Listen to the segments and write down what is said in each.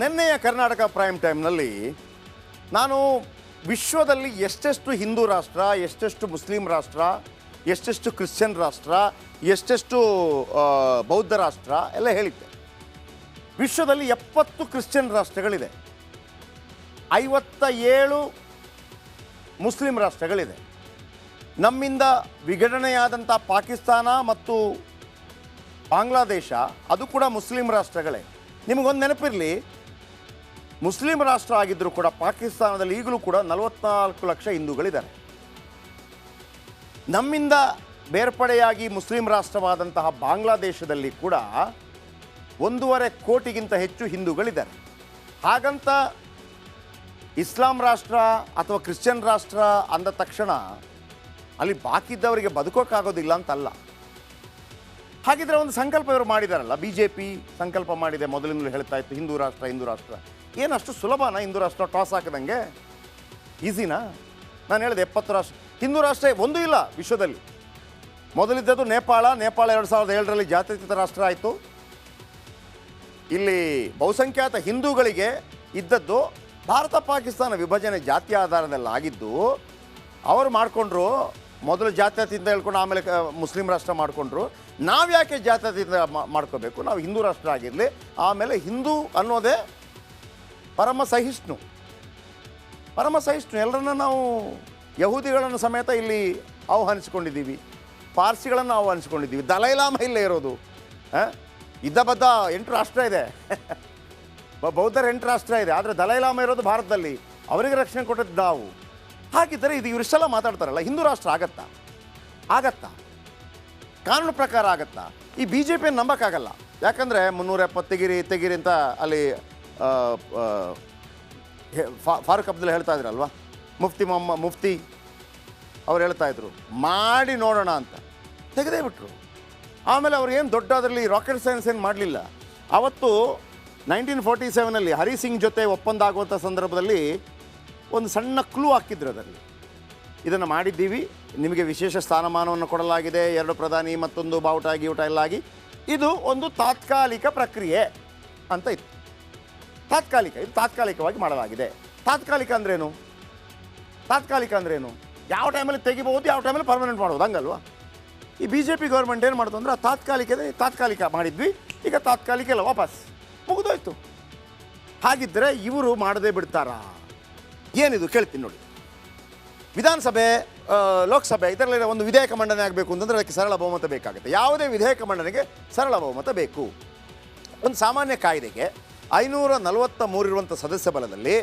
ನಿನ್ನೆಯ ಕರ್ನಾಟಕ ಪ್ರೈಮ್ ಟೈಮ್ನಲ್ಲಿ ನಾನು ವಿಶ್ವದಲ್ಲಿ ಎಷ್ಟೆಷ್ಟು ಹಿಂದೂ ರಾಷ್ಟ್ರ, ಎಷ್ಟೆಷ್ಟು ಮುಸ್ಲಿಂ ರಾಷ್ಟ್ರ, ಎಷ್ಟೆಷ್ಟು ಕ್ರಿಶ್ಚಿಯನ್ ರಾಷ್ಟ್ರ, ಎಷ್ಟೆಷ್ಟು ಬೌದ್ಧ ರಾಷ್ಟ್ರ ಎಲ್ಲ ಹೇಳಿದ್ದೆ. ವಿಶ್ವದಲ್ಲಿ 70 ಕ್ರಿಶ್ಚಿಯನ್ ರಾಷ್ಟ್ರಗಳಿದೆ, 57 ಮುಸ್ಲಿಂ ರಾಷ್ಟ್ರಗಳಿದೆ. ನಮ್ಮಿಂದ ವಿಘಟನೆಯಾದಂಥ ಪಾಕಿಸ್ತಾನ ಮತ್ತು ಬಾಂಗ್ಲಾದೇಶ ಅದು ಕೂಡ ಮುಸ್ಲಿಂ ರಾಷ್ಟ್ರಗಳೇ. ನಿಮಗೊಂದು ನೆನಪಿರಲಿ, ಮುಸ್ಲಿಂ ರಾಷ್ಟ್ರ ಆಗಿದ್ದರೂ ಕೂಡ ಪಾಕಿಸ್ತಾನದಲ್ಲಿ ಈಗಲೂ ಕೂಡ 44 ಲಕ್ಷ ಹಿಂದೂಗಳಿದ್ದಾರೆ. ನಮ್ಮಿಂದ ಬೇರ್ಪಡೆಯಾಗಿ ಮುಸ್ಲಿಂ ರಾಷ್ಟ್ರವಾದಂತಹ ಬಾಂಗ್ಲಾದೇಶದಲ್ಲಿ ಕೂಡ 1.5 ಕೋಟಿಗಿಂತ ಹೆಚ್ಚು ಹಿಂದೂಗಳಿದ್ದಾರೆ. ಹಾಗಂತ ಇಸ್ಲಾಂ ರಾಷ್ಟ್ರ ಅಥವಾ ಕ್ರಿಶ್ಚಿಯನ್ ರಾಷ್ಟ್ರ ಅಂದ ತಕ್ಷಣ ಅಲ್ಲಿ ಬಾಕಿದ್ದವರಿಗೆ ಬದುಕೋಕ್ಕಾಗೋದಿಲ್ಲ ಅಂತಲ್ಲ. ಹಾಗಿದ್ರೆ ಒಂದು ಸಂಕಲ್ಪ ಇವರು ಮಾಡಿದಾರಲ್ಲ, BJP ಸಂಕಲ್ಪ ಮಾಡಿದೆ, ಮೊದಲಿಂದಲೂ ಹೇಳ್ತಾ ಇತ್ತು ಹಿಂದೂ ರಾಷ್ಟ್ರ ಹಿಂದೂ ರಾಷ್ಟ್ರ. ಏನಷ್ಟು ಸುಲಭನಾ ಹಿಂದೂ ರಾಷ್ಟ್ರ ಟಾಸ್ ಹಾಕಿದಂಗೆ? ಈಸಿನಾ? ನಾನು ಹೇಳಿದೆ 70 ರಾಷ್ಟ್ರ. ಹಿಂದೂ ರಾಷ್ಟ್ರ ಒಂದೂ ಇಲ್ಲ ವಿಶ್ವದಲ್ಲಿ. ಮೊದಲಿದ್ದದ್ದು ನೇಪಾಳ 2007ರಲ್ಲಿ ಜಾತ್ಯತೀತ ರಾಷ್ಟ್ರ ಆಯಿತು. ಇಲ್ಲಿ ಬಹುಸಂಖ್ಯಾತ ಹಿಂದೂಗಳಿಗೆ ಇದ್ದದ್ದು ಭಾರತ ಪಾಕಿಸ್ತಾನ ವಿಭಜನೆ ಜಾತಿ ಆಧಾರದಲ್ಲಿ ಆಗಿದ್ದು. ಅವರು ಮಾಡಿಕೊಂಡ್ರು, ಮೊದಲು ಜಾತ್ಯತೀತ ಹೇಳ್ಕೊಂಡು ಆಮೇಲೆ ಮುಸ್ಲಿಂ ರಾಷ್ಟ್ರ ಮಾಡಿಕೊಂಡ್ರು. ನಾವು ಯಾಕೆ ಜಾತ್ಯತೀತ ಮಾಡ್ಕೋಬೇಕು? ನಾವು ಹಿಂದೂ ರಾಷ್ಟ್ರ ಆಗಿರಲಿ. ಆಮೇಲೆ ಹಿಂದೂ ಅನ್ನೋದೇ ಪರಮ ಸಹಿಷ್ಣು. ಎಲ್ಲರನ್ನ ನಾವು ಯಹೂದಿಗಳನ್ನು ಸಮೇತ ಇಲ್ಲಿ ಆಹ್ವಾನಿಸ್ಕೊಂಡಿದ್ದೀವಿ, ಪಾರ್ಸಿಗಳನ್ನು ಆಹ್ವಾನಿಸ್ಕೊಂಡಿದ್ದೀವಿ. ದಲೈಲಾಮ ಇಲ್ಲೇ ಇರೋದು. ಇದ್ದ ಬದ್ದ 8 ರಾಷ್ಟ್ರ ಇದೆ, ಬೌದ್ಧರ 8 ರಾಷ್ಟ್ರ ಇದೆ. ಆದರೆ ದಲೈಲಾಮ ಇರೋದು ಭಾರತದಲ್ಲಿ, ಅವರಿಗೆ ರಕ್ಷಣೆ ಕೊಟ್ಟದ್ದು ನಾವು. ಹಾಗಿದ್ದರೆ ಇದು ಇವರಿಷ್ಟೆಲ್ಲ ಮಾತಾಡ್ತಾರಲ್ಲ, ಹಿಂದೂ ರಾಷ್ಟ್ರ ಆಗತ್ತಾ? ಕಾನೂನು ಪ್ರಕಾರ ಆಗತ್ತಾ? ಈ BJPಯನ್ನು ನಂಬಕ್ಕಾಗಲ್ಲ. ಯಾಕಂದರೆ 370 ತೆಗಿರಿ ಅಂತ ಅಲ್ಲಿ ಫಾರೂಕ್ ಅಬ್ದುಲ್ಲಾ ಹೇಳ್ತಾ ಇದ್ರಲ್ವ, ಮುಫ್ತಿ ಅವ್ರು ಹೇಳ್ತಾ ಇದ್ರು ಮಾಡಿ ನೋಡೋಣ ಅಂತ. ತೆಗೆದೇ ಬಿಟ್ರು. ಆಮೇಲೆ ಅವ್ರು ಏನು ದೊಡ್ಡ ಅದರಲ್ಲಿ ರಾಕೆಟ್ ಸೈನ್ಸ್ ಏನು ಮಾಡಲಿಲ್ಲ. ಅವತ್ತು 1947ನಲ್ಲಿ ಹರಿ ಸಿಂಗ್ ಜೊತೆ ಒಪ್ಪಂದ ಆಗುವಂಥ ಸಂದರ್ಭದಲ್ಲಿ ಒಂದು ಸಣ್ಣ ಕ್ಲೂ ಹಾಕಿದ್ರು ಅದರಲ್ಲಿ. ಇದನ್ನು ಮಾಡಿದ್ದೀವಿ, ನಿಮಗೆ ವಿಶೇಷ ಸ್ಥಾನಮಾನವನ್ನು ಕೊಡಲಾಗಿದೆ, 2 ಪ್ರಧಾನಿ ಮತ್ತೊಂದು ಬಾವುಟ ಗೀವುಟ ಎಲ್ಲ ಆಗಿ ಇದು ಒಂದು ತಾತ್ಕಾಲಿಕ ಪ್ರಕ್ರಿಯೆ ಅಂತ ಇತ್ತು. ಇದು ತಾತ್ಕಾಲಿಕವಾಗಿ ಮಾಡಲಾಗಿದೆ. ತಾತ್ಕಾಲಿಕ ಅಂದ್ರೇನು? ಯಾವ ಟೈಮಲ್ಲಿ ತೆಗಿಬಹುದು, ಯಾವ ಟೈಮಲ್ಲಿ ಪರ್ಮನೆಂಟ್ ಮಾಡ್ಬೋದು, ಹಂಗಲ್ವಾ? ಈ BJP ಗೌರ್ಮೆಂಟ್ ಏನು ಮಾಡ್ತು ಅಂದರೆ ತಾತ್ಕಾಲಿಕ ಮಾಡಿದ್ವಿ, ಈಗ ತಾತ್ಕಾಲಿಕ ಎಲ್ಲ ವಾಪಸ್ ಮುಗಿದೋಯ್ತು. ಹಾಗಿದ್ದರೆ ಇವರು ಮಾಡದೇ ಬಿಡ್ತಾರಾ? ಏನಿದು ಕೇಳ್ತೀನಿ ನೋಡಿ. ವಿಧಾನಸಭೆ, ಲೋಕಸಭೆ ಇದರಲ್ಲಿ ಒಂದು ವಿಧೇಯಕ ಮಂಡನೆ ಆಗಬೇಕು ಅಂತಂದರೆ ಅದಕ್ಕೆ ಸರಳ ಬಹುಮತ ಬೇಕಾಗುತ್ತೆ. ಯಾವುದೇ ವಿಧೇಯಕ ಮಂಡನೆಗೆ ಸರಳ ಬಹುಮತ ಬೇಕು. ಒಂದು ಸಾಮಾನ್ಯ ಕಾಯ್ದೆಗೆ 543 ಇರುವಂಥ ಸದಸ್ಯ ಬಲದಲ್ಲಿ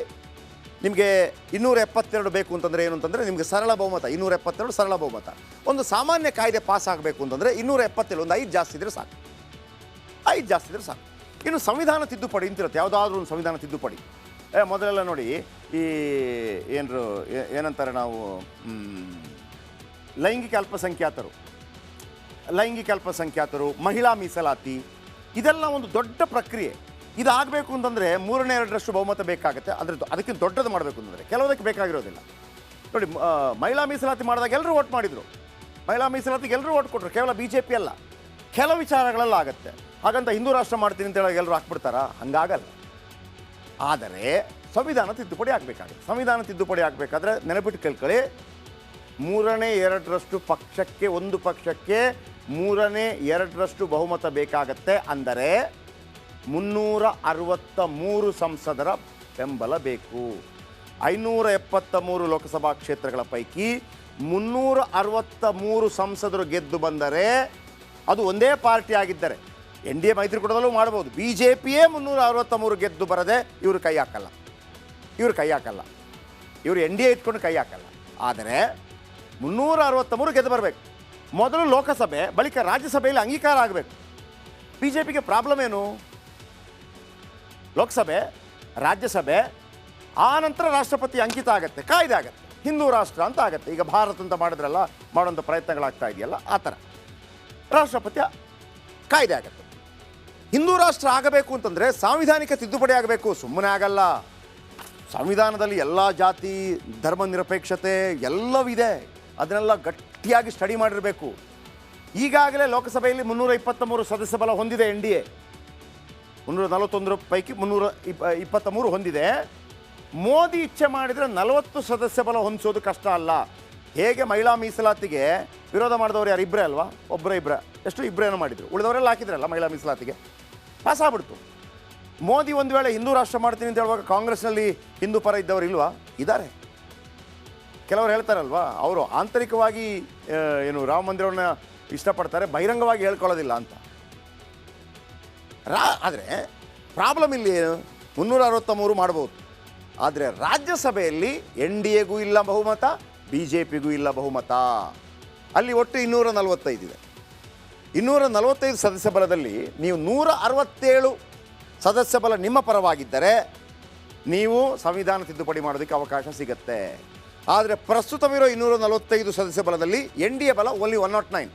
ನಿಮಗೆ 272 ಬೇಕು ಅಂತಂದರೆ ಏನು ಅಂತಂದರೆ ನಿಮಗೆ ಸರಳ ಬಹುಮತ 272 ಸರಳ ಬಹುಮತ. ಒಂದು ಸಾಮಾನ್ಯ ಕಾಯ್ದೆ ಪಾಸ್ ಆಗಬೇಕು ಅಂತಂದರೆ 277, ಒಂದು 5 ಜಾಸ್ತಿ ಇದ್ದರೆ ಸಾಕು. ಇನ್ನು ಸಂವಿಧಾನ ತಿದ್ದುಪಡಿ ಅಂತಿರುತ್ತೆ, ಯಾವುದಾದ್ರೂ ಒಂದು ಸಂವಿಧಾನ ತಿದ್ದುಪಡಿ. ಮೊದಲೆಲ್ಲ ನೋಡಿ, ಈ ಏನಂತಾರೆ ನಾವು, ಲೈಂಗಿಕ ಅಲ್ಪಸಂಖ್ಯಾತರು, ಮಹಿಳಾ ಮೀಸಲಾತಿ, ಇದೆಲ್ಲ ಒಂದು ದೊಡ್ಡ ಪ್ರಕ್ರಿಯೆ. ಇದಾಗಬೇಕು ಅಂತಂದರೆ 3/2 ಬಹುಮತ ಬೇಕಾಗುತ್ತೆ. ಅದಕ್ಕಿಂತ ದೊಡ್ಡದು ಮಾಡಬೇಕು ಅಂತಂದರೆ ಕೆಲವದಕ್ಕೆ ಬೇಕಾಗಿರೋದಿಲ್ಲ. ನೋಡಿ, ಮಹಿಳಾ ಮೀಸಲಾತಿ ಮಾಡಿದಾಗ ಎಲ್ಲರೂ ವೋಟ್ ಮಾಡಿದರು, ಮಹಿಳಾ ಮೀಸಲಾತಿಗೆ ಎಲ್ಲರೂ ವೋಟ್ ಕೊಟ್ಟರು, ಕೇವಲ BJP ಅಲ್ಲ. ಕೆಲವು ವಿಚಾರಗಳೆಲ್ಲ ಆಗುತ್ತೆ. ಹಾಗಂತ ಹಿಂದೂ ರಾಷ್ಟ್ರ ಮಾಡ್ತೀನಿ ಅಂತ ಹೇಳಿ ಎಲ್ಲರೂ ಹಾಕ್ಬಿಡ್ತಾರಾ? ಹಂಗಾಗಲ್ಲ. ಆದರೆ ಸಂವಿಧಾನ ತಿದ್ದುಪಡಿ ಆಗಬೇಕಾಗುತ್ತೆ. ಸಂವಿಧಾನ ತಿದ್ದುಪಡಿ ಆಗಬೇಕಾದ್ರೆ ನೆನಪಿಟ್ಟು ಕೇಳ್ಕೊಳ್ಳಿ, 3/2 ಪಕ್ಷಕ್ಕೆ, ಒಂದು ಪಕ್ಷಕ್ಕೆ 3/2 ಬಹುಮತ ಬೇಕಾಗತ್ತೆ. ಅಂದರೆ 363 ಸಂಸದರ ಬೆಂಬಲ ಬೇಕು. 573 ಲೋಕಸಭಾ ಕ್ಷೇತ್ರಗಳ ಪೈಕಿ 363 ಸಂಸದರು ಗೆದ್ದು ಬಂದರೆ, ಅದು ಒಂದೇ ಪಾರ್ಟಿ ಆಗಿದ್ದರೆ NDA ಮೈತ್ರಿಕೂಟದಲ್ಲೂ ಮಾಡ್ಬೋದು. BJPಯೇ 363 ಗೆದ್ದು ಬರದೆ ಇವರು ಕೈ ಹಾಕಲ್ಲ. ಇವರು NDA ಇಟ್ಕೊಂಡು ಕೈ ಹಾಕಲ್ಲ. ಆದರೆ 363 ಗೆದ್ದು ಬರಬೇಕು. ಮೊದಲು ಲೋಕಸಭೆ, ಬಳಿಕ ರಾಜ್ಯಸಭೆಯಲ್ಲಿ ಅಂಗೀಕಾರ ಆಗಬೇಕು. BJPಗೆ ಪ್ರಾಬ್ಲಮ್ ಏನು? ಲೋಕಸಭೆ, ರಾಜ್ಯಸಭೆ, ಆ ನಂತರ ರಾಷ್ಟ್ರಪತಿ ಅಂಕಿತ ಆಗುತ್ತೆ, ಕಾಯ್ದೆ ಆಗುತ್ತೆ, ಹಿಂದೂ ರಾಷ್ಟ್ರ ಅಂತ ಆಗುತ್ತೆ. ಈಗ ಭಾರತ ಅಂತ ಮಾಡುವಂಥ ಪ್ರಯತ್ನಗಳಾಗ್ತಾ ಇದೆಯಲ್ಲ, ಆ ಥರ ರಾಷ್ಟ್ರಪತಿ ಕಾಯ್ದೆ ಆಗುತ್ತೆ. ಹಿಂದೂ ರಾಷ್ಟ್ರ ಆಗಬೇಕು ಅಂತಂದರೆ ಸಾಂವಿಧಾನಿಕ ತಿದ್ದುಪಡಿ ಆಗಬೇಕು, ಸುಮ್ಮನೆ ಆಗಲ್ಲ. ಸಂವಿಧಾನದಲ್ಲಿ ಎಲ್ಲ ಜಾತಿ ಧರ್ಮ ನಿರಪೇಕ್ಷತೆ ಎಲ್ಲವಿದೆ, ಅದನ್ನೆಲ್ಲ ಗಟ್ಟಿಯಾಗಿ ಸ್ಟಡಿ ಮಾಡಿರಬೇಕು. ಈಗಾಗಲೇ ಲೋಕಸಭೆಯಲ್ಲಿ 323 ಸದಸ್ಯ ಬಲ ಹೊಂದಿದೆ NDA. 341 ಪೈಕಿ 323 ಹೊಂದಿದೆ. ಮೋದಿ ಇಚ್ಛೆ ಮಾಡಿದರೆ 40 ಸದಸ್ಯ ಬಲ ಹೊಂದಿಸೋದು ಕಷ್ಟ ಅಲ್ಲ. ಹೇಗೆ ಮಹಿಳಾ ಮೀಸಲಾತಿಗೆ ವಿರೋಧ ಮಾಡಿದವರು ಯಾರು? ಇಬ್ಬರೇ ಅಲ್ವಾ? ಇಬ್ಬರೇ ಎಷ್ಟು ಇಬ್ಬರೇನೋ ಮಾಡಿದರು, ಉಳಿದವರೆಲ್ಲ ಹಾಕಿದ್ರಲ್ಲ ಮಹಿಳಾ ಮೀಸಲಾತಿಗೆ, ಪಾಸ್ ಆಗ್ಬಿಡ್ತು. ಮೋದಿ ಒಂದು ವೇಳೆ ಹಿಂದೂ ರಾಷ್ಟ್ರ ಮಾಡ್ತೀನಿ ಅಂತ ಹೇಳುವಾಗ ಕಾಂಗ್ರೆಸ್ನಲ್ಲಿ ಹಿಂದೂ ಪರ ಇದ್ದವರು ಇಲ್ವಾ? ಇದ್ದಾರೆ. ಕೆಲವರು ಹೇಳ್ತಾರಲ್ವಾ, ಅವರು ಆಂತರಿಕವಾಗಿ ರಾಮ ಮಂದಿರವನ್ನು ಇಷ್ಟಪಡ್ತಾರೆ, ಬಹಿರಂಗವಾಗಿ ಹೇಳ್ಕೊಳ್ಳೋದಿಲ್ಲ ಅಂತ. ಆದರೆ ಪ್ರಾಬ್ಲಮ್ ಇಲ್ಲಿ 363 ಮಾಡ್ಬೋದು. ಆದರೆ ರಾಜ್ಯಸಭೆಯಲ್ಲಿ NDAಗೂ ಇಲ್ಲ ಬಹುಮತ, BJPಗೂ ಇಲ್ಲ ಬಹುಮತ. ಅಲ್ಲಿ ಒಟ್ಟು 245 ಇದೆ. 245 ಸದಸ್ಯ ಬಲದಲ್ಲಿ ನೀವು 167 ಸದಸ್ಯ ಬಲ ನಿಮ್ಮ ಪರವಾಗಿದ್ದರೆ ನೀವು ಸಂವಿಧಾನ ತಿದ್ದುಪಡಿ ಮಾಡೋದಕ್ಕೆ ಅವಕಾಶ ಸಿಗುತ್ತೆ. ಆದರೆ ಪ್ರಸ್ತುತವಿರೋ 245 ಸದಸ್ಯ ಬಲದಲ್ಲಿ NDA ಬಲ ಓನ್ಲಿ 109.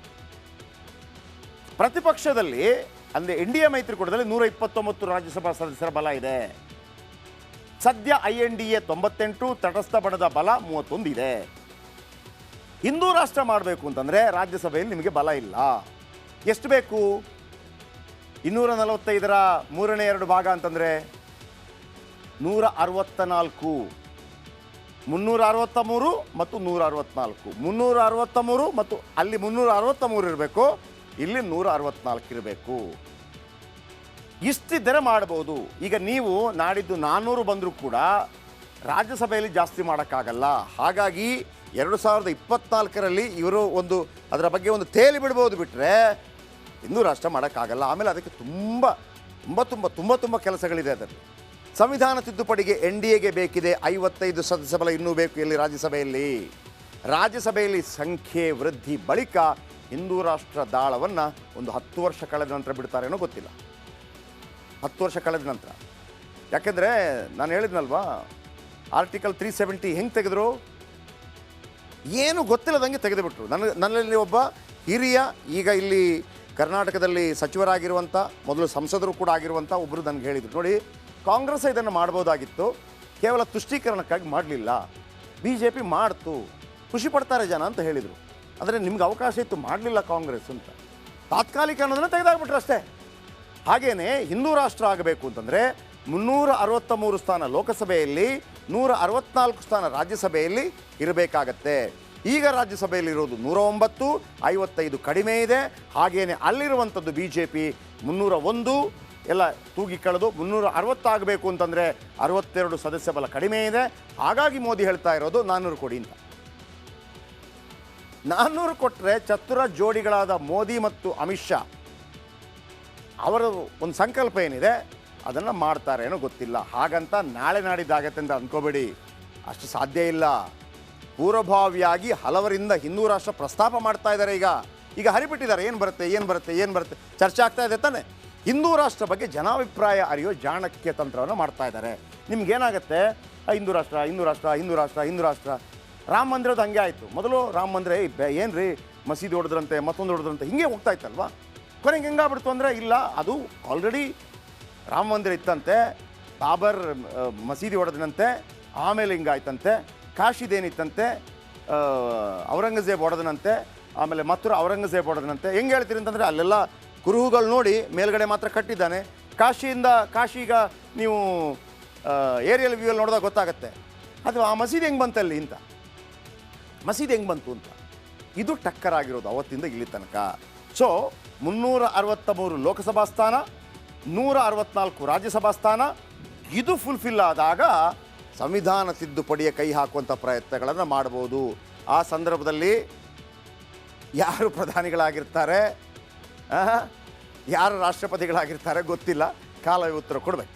ಪ್ರತಿಪಕ್ಷದಲ್ಲಿ ಅಂದರೆ NDA ಮೈತ್ರಿಕೂಟದಲ್ಲಿ 129 ರಾಜ್ಯಸಭಾ ಸದಸ್ಯರ ಬಲ ಇದೆ. ಸದ್ಯ INDA 98, ತಟಸ್ಥ ಬಣದ ಬಲ 31 ಇದೆ. ಹಿಂದೂ ರಾಷ್ಟ್ರ ಮಾಡಬೇಕು ಅಂತಂದರೆ ರಾಜ್ಯಸಭೆಯಲ್ಲಿ ನಿಮಗೆ ಬಲ ಇಲ್ಲ. ಎಷ್ಟು ಬೇಕು? 245ರ 3/2 ಭಾಗ ಅಂತಂದರೆ 164. 363 ಮತ್ತು 164. 363 ಮತ್ತು ಅಲ್ಲಿ 363 ಇರಬೇಕು, ಇಲ್ಲಿ 164 ಇರಬೇಕು. ಇಷ್ಟಿದ್ದರೆ ಮಾಡಬಹುದು. ಈಗ ನೀವು ನಾಡಿದ್ದು 400 ಬಂದರೂ ಕೂಡ ರಾಜ್ಯಸಭೆಯಲ್ಲಿ ಜಾಸ್ತಿ ಮಾಡೋಕ್ಕಾಗಲ್ಲ. ಹಾಗಾಗಿ 2024ರಲ್ಲಿ ಇವರು ಅದರ ಬಗ್ಗೆ ಒಂದು ತೇಲಿ ಬಿಡ್ಬೋದು, ಬಿಟ್ಟರೆ ಹಿಂದೂ ರಾಷ್ಟ್ರ ಮಾಡೋಕ್ಕಾಗಲ್ಲ. ಆಮೇಲೆ ಅದಕ್ಕೆ ತುಂಬ ತುಂಬ ತುಂಬ ತುಂಬ ತುಂಬ ಕೆಲಸಗಳಿದೆ. ಅದರಲ್ಲಿ ಸಂವಿಧಾನ ತಿದ್ದುಪಡಿಗೆ NDAಗೆ ಬೇಕಿದೆ 55 ಸದಸ್ಯ ಬಲ ಇನ್ನೂ ಬೇಕು. ಇಲ್ಲಿ ರಾಜ್ಯಸಭೆಯಲ್ಲಿ ಸಂಖ್ಯೆ ವೃದ್ಧಿ ಬಳಿಕ ಹಿಂದೂ ರಾಷ್ಟ್ರ ದಾಳವನ್ನು ಒಂದು 10 ವರ್ಷ ಕಳೆದ ನಂತರ ಬಿಡ್ತಾರೇನೋ ಗೊತ್ತಿಲ್ಲ. 10 ವರ್ಷ ಕಳೆದ ನಂತರ. ಯಾಕೆಂದರೆ ನಾನು ಹೇಳಿದ್ನಲ್ವಾ, ಆರ್ಟಿಕಲ್ 370 ಹೆಂಗೆ ತೆಗೆದ್ರು? ಏನು ಗೊತ್ತಿಲ್ಲದಂಗೆ ತೆಗೆದುಬಿಟ್ರು. ನನ್ನಲ್ಲಿ ಒಬ್ಬ ಹಿರಿಯ, ಈಗ ಇಲ್ಲಿ ಕರ್ನಾಟಕದಲ್ಲಿ ಸಚಿವರಾಗಿರುವಂಥ, ಮೊದಲು ಸಂಸದರು ಕೂಡ ಆಗಿರುವಂಥ ಒಬ್ಬರು ನನಗೆ ಹೇಳಿದರು, ನೋಡಿ ಕಾಂಗ್ರೆಸ್ ಇದನ್ನು ಮಾಡ್ಬೋದಾಗಿತ್ತು, ಕೇವಲ ತುಷ್ಟೀಕರಣಕ್ಕಾಗಿ ಮಾಡಲಿಲ್ಲ, BJP ಮಾಡ್ತು, ಖುಷಿ ಪಡ್ತಾರೆ ಜನ ಅಂತ ಹೇಳಿದರು. ಅಂದರೆ ನಿಮ್ಗೆ ಅವಕಾಶ ಇತ್ತು, ಮಾಡಲಿಲ್ಲ ಕಾಂಗ್ರೆಸ್ ಅಂತ. ತಾತ್ಕಾಲಿಕ ಅನ್ನೋದನ್ನು ತೆಗೆದಾಕ್ಬಿಟ್ರು ಅಷ್ಟೇ. ಹಾಗೆಯೇ ಹಿಂದೂ ರಾಷ್ಟ್ರ ಆಗಬೇಕು ಅಂತಂದರೆ 363 ಸ್ಥಾನ ಲೋಕಸಭೆಯಲ್ಲಿ, 164 ಸ್ಥಾನ ರಾಜ್ಯಸಭೆಯಲ್ಲಿ ಇರಬೇಕಾಗತ್ತೆ. ಈಗ ರಾಜ್ಯಸಭೆಯಲ್ಲಿ ಇರೋದು 109, 55 ಕಡಿಮೆ ಇದೆ. ಹಾಗೆಯೇ ಅಲ್ಲಿರುವಂಥದ್ದು BJP 301 ಎಲ್ಲ ತೂಗಿ ಕಳೆದು 360 ಆಗಬೇಕು ಅಂತಂದರೆ 62 ಸದಸ್ಯ ಬಲ ಕಡಿಮೆ ಇದೆ. ಹಾಗಾಗಿ ಮೋದಿ ಹೇಳ್ತಾ ಇರೋದು 400 ಕೊಡಿ ಅಂತ. 400 ಕೊಟ್ಟರೆ ಚತುರ ಜೋಡಿಗಳಾದ ಮೋದಿ ಮತ್ತು ಅಮಿತ್ ಶಾ ಅವರ ಒಂದು ಸಂಕಲ್ಪ ಏನಿದೆ ಅದನ್ನು ಮಾಡ್ತಾರೇನೋ ಗೊತ್ತಿಲ್ಲ. ಹಾಗಂತ ನಾಳೆ ನಾಡಿದ್ದಾಗತ್ತೆ ಅಂತ ಅಂದ್ಕೋಬೇಡಿ, ಅಷ್ಟು ಸಾಧ್ಯ ಇಲ್ಲ. ಪೂರ್ವಭಾವಿಯಾಗಿ ಹಲವರಿಂದ ಹಿಂದೂ ರಾಷ್ಟ್ರ ಪ್ರಸ್ತಾಪ ಮಾಡ್ತಾ ಇದ್ದಾರೆ. ಈಗ ಹರಿಬಿಟ್ಟಿದ್ದಾರೆ, ಏನು ಬರುತ್ತೆ ಚರ್ಚೆ ಆಗ್ತಾ ಇದೆ ತಾನೆ. ಹಿಂದೂ ರಾಷ್ಟ್ರ ಬಗ್ಗೆ ಜನಾಭಿಪ್ರಾಯ ಅರಿಯೋ ಜಾಣಕ್ಯ ತಂತ್ರವನ್ನು ಮಾಡ್ತಾ ಇದ್ದಾರೆ. ನಿಮ್ಗೇನಾಗುತ್ತೆ, ಹಿಂದೂ ರಾಷ್ಟ್ರ ರಾಮ ಮಂದಿರದ ಹಂಗೆ ಆಯಿತು. ಮೊದಲು ರಾಮ ಮಂದಿರ ಏನು ರೀ ಮಸೀದಿ ಹೊಡೆದ್ರಂತೆ, ಮತ್ತೊಂದು ಹೊಡೆದ್ರಂತೆ, ಹಿಂಗೆ ಹೋಗ್ತಾ ಇತ್ತಲ್ವಾ. ಕೊನೆಗೆ ಹೆಂಗಾಗ್ಬಿಡ್ತು ಅಂದರೆ, ಇಲ್ಲ ಅದು ಆಲ್ರೆಡಿ ರಾಮ ಮಂದಿರ ಇತ್ತಂತೆ, ಬಾಬರ್ ಮಸೀದಿ ಹೊಡೆದನಂತೆ, ಆಮೇಲೆ ಹಿಂಗಾಯ್ತಂತೆ, ಕಾಶಿದೇನಿತ್ತಂತೆ ಔರಂಗಜೇಬ್ ಹೊಡೆದನಂತೆ, ಆಮೇಲೆ ಮಥುರಾ ಔರಂಗಜೇಬ್ ಹೊಡೆದನಂತೆ. ಹೆಂಗೆ ಹೇಳ್ತೀರಿ ಅಂತಂದರೆ ಅಲ್ಲೆಲ್ಲ ಕುರುಹುಗಳು ನೋಡಿ ಮೇಲ್ಗಡೆ ಮಾತ್ರ ಕಟ್ಟಿದ್ದಾನೆ. ಕಾಶಿಗ ನೀವು ಏರಿಯಲ್ ವ್ಯೂಯಲ್ಲಿ ನೋಡಿದಾಗ ಗೊತ್ತಾಗುತ್ತೆ ಅದು ಆ ಮಸೀದಿ ಹೆಂಗೆ ಬಂತಲ್ಲಿ ಅಂತ, ಮಸೀದಿ ಹೆಂಗೆ ಬಂತು ಅಂತ. ಇದು ಟಕ್ಕರಾಗಿರೋದು ಅವತ್ತಿಂದ ಇಲ್ಲಿ ತನಕ. ಸೊ 363 ಲೋಕಸಭಾ ಸ್ಥಾನ, 164 ರಾಜ್ಯಸಭಾ ಸ್ಥಾನ, ಇದು ಫುಲ್ಫಿಲ್ ಆದಾಗ ಸಂವಿಧಾನ ತಿದ್ದುಪಡಿಯ ಕೈ ಹಾಕುವಂಥ ಪ್ರಯತ್ನಗಳನ್ನು ಮಾಡ್ಬೋದು. ಆ ಸಂದರ್ಭದಲ್ಲಿ ಯಾರು ಪ್ರಧಾನಿಗಳಾಗಿರ್ತಾರೆ, ಯಾರು ರಾಷ್ಟ್ರಪತಿಗಳಾಗಿರ್ತಾರೆ ಗೊತ್ತಿಲ್ಲ. ಕಾಲ ಉತ್ತರ ಕೊಡಬೇಕು.